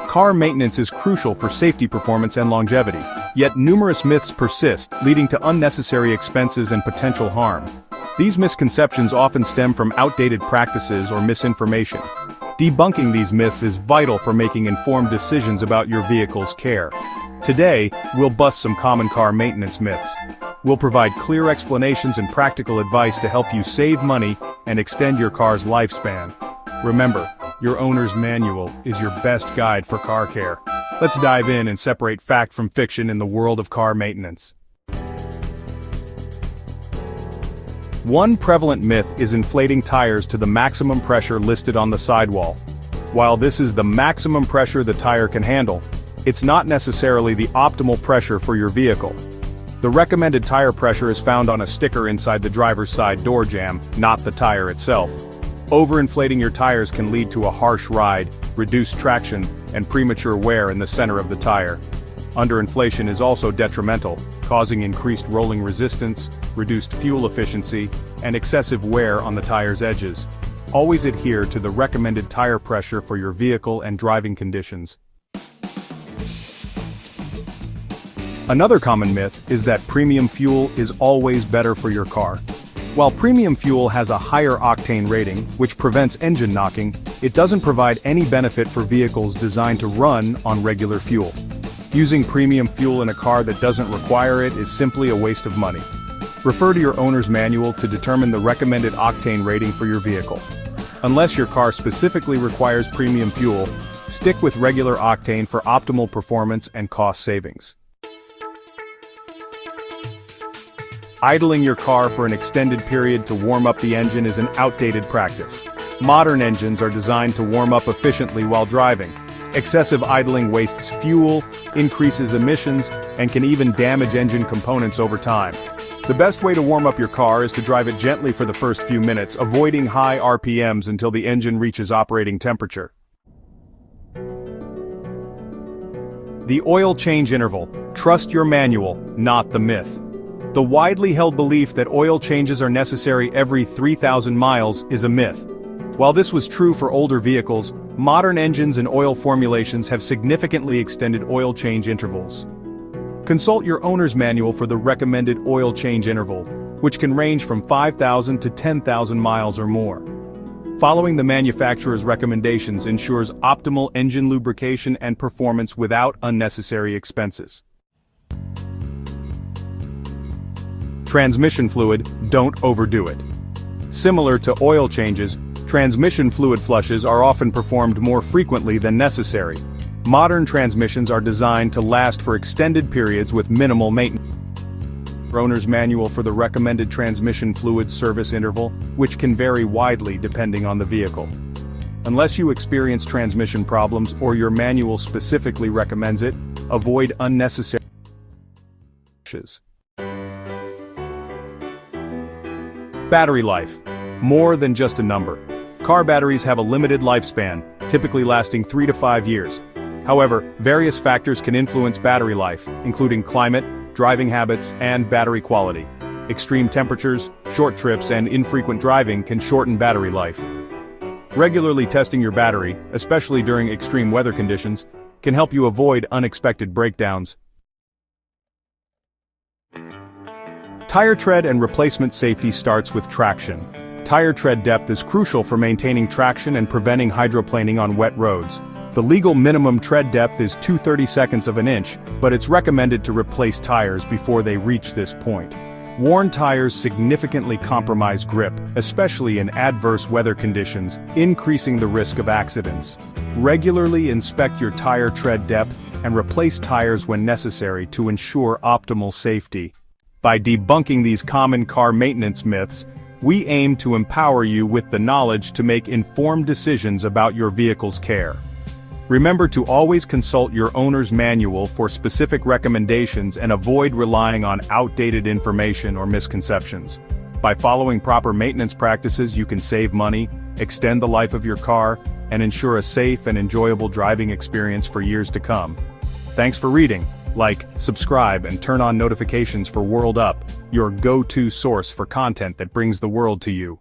Car maintenance is crucial for safety, performance, and longevity. Yet numerous myths persist, leading to unnecessary expenses and potential harm. These misconceptions often stem from outdated practices or misinformation. Debunking these myths is vital for making informed decisions about your vehicle's care. Today, we'll bust some common car maintenance myths. We'll provide clear explanations and practical advice to help you save money and extend your car's lifespan. Remember, your owner's manual is your best guide for car care. Let's dive in and separate fact from fiction in the world of car maintenance. One prevalent myth is inflating tires to the maximum pressure listed on the sidewall. While this is the maximum pressure the tire can handle, it's not necessarily the optimal pressure for your vehicle. The recommended tire pressure is found on a sticker inside the driver's side door jamb, not the tire itself. Overinflating your tires can lead to a harsh ride, reduced traction, and premature wear in the center of the tire. Underinflation is also detrimental, causing increased rolling resistance, reduced fuel efficiency, and excessive wear on the tire's edges. Always adhere to the recommended tire pressure for your vehicle and driving conditions. Another common myth is that premium fuel is always better for your car. While premium fuel has a higher octane rating, which prevents engine knocking, it doesn't provide any benefit for vehicles designed to run on regular fuel. Using premium fuel in a car that doesn't require it is simply a waste of money. Refer to your owner's manual to determine the recommended octane rating for your vehicle. Unless your car specifically requires premium fuel, stick with regular octane for optimal performance and cost savings. Idling your car for an extended period to warm up the engine is an outdated practice. Modern engines are designed to warm up efficiently while driving. Excessive idling wastes fuel, increases emissions, and can even damage engine components over time. The best way to warm up your car is to drive it gently for the first few minutes, avoiding high RPMs until the engine reaches operating temperature. The oil change interval. Trust your manual, not the myth. The widely held belief that oil changes are necessary every 3,000 miles is a myth. While this was true for older vehicles, modern engines and oil formulations have significantly extended oil change intervals. Consult your owner's manual for the recommended oil change interval, which can range from 5,000 to 10,000 miles or more. Following the manufacturer's recommendations ensures optimal engine lubrication and performance without unnecessary expenses. Transmission fluid, don't overdo it. Similar to oil changes, transmission fluid flushes are often performed more frequently than necessary. Modern transmissions are designed to last for extended periods with minimal maintenance. Owner's manual for the recommended transmission fluid service interval, which can vary widely depending on the vehicle. Unless you experience transmission problems or your manual specifically recommends it, avoid unnecessary flushes. Battery life. More than just a number. Car batteries have a limited lifespan, typically lasting 3 to 5 years. However, various factors can influence battery life, including climate, driving habits, and battery quality. Extreme temperatures, short trips, and infrequent driving can shorten battery life. Regularly testing your battery, especially during extreme weather conditions, can help you avoid unexpected breakdowns. Tire tread and replacement safety starts with traction. Tire tread depth is crucial for maintaining traction and preventing hydroplaning on wet roads. The legal minimum tread depth is 2/32 of an inch, but it's recommended to replace tires before they reach this point. Worn tires significantly compromise grip, especially in adverse weather conditions, increasing the risk of accidents. Regularly inspect your tire tread depth and replace tires when necessary to ensure optimal safety. By debunking these common car maintenance myths, we aim to empower you with the knowledge to make informed decisions about your vehicle's care. Remember to always consult your owner's manual for specific recommendations and avoid relying on outdated information or misconceptions. By following proper maintenance practices, you can save money, extend the life of your car, and ensure a safe and enjoyable driving experience for years to come. Thanks for reading. Like, subscribe, and turn on notifications for World Up, your go-to source for content that brings the world to you.